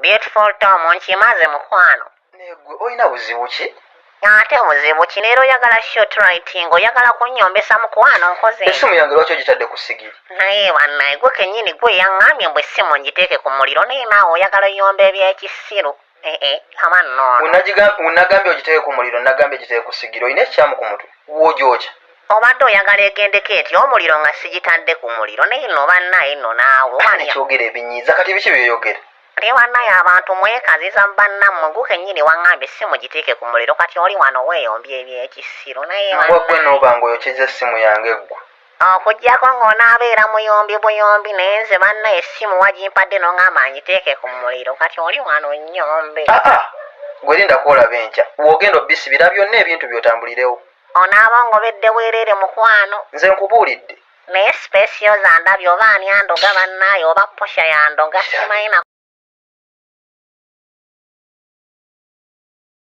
Beautiful Tom nkimaze mukwano. Negwe oyina buzibu ki? Ate buzibu ki leero oyagala short writing oyagala kunnyombesa mukwano nkoze. Essimu yange lwaki ogitadde ku sigiri? Naye bannaye gwe kennyini gwe yaŋŋambye mbwe essimu ngiteeke ku muliro naye naawe oyagala yomba ebyekisiru. Amanno. Unagambye ogiteeke ku muliro nagambye giteeke ku sigiri oyina ekyamu ku mutwe w'ogyokya. Obadde oyagala egendeko eti omuliro nga sigitadde ku muliro naye nno bannaye nno naawe kyogera ebinyiiza kati biki byeyogera? Ate bannaye abantu mwekaziza bannammwe gwe kennyini waŋŋambye essimu giteeke ku muliro kati oli wano weeyombya ebyekisiru naye gwe nooba ng'oyokyeza essimu yange ggwe. Okuggyako ng'onaabeera muyombi buyombi naye nze bannaye essimu wagimpadde n'oŋŋamba ngiteeke ku muliro kati oli wano nnyombe. Gwe linda kwolaba enkya w'ogenda obbisibira byonna ebintu by'otambulirewo. Onaaba ng'obedde weereere mukwano. Nze nkubuulidde. Naye sipesiyo zandabye oba ani andoga bannaye oba posha yandoga simanyi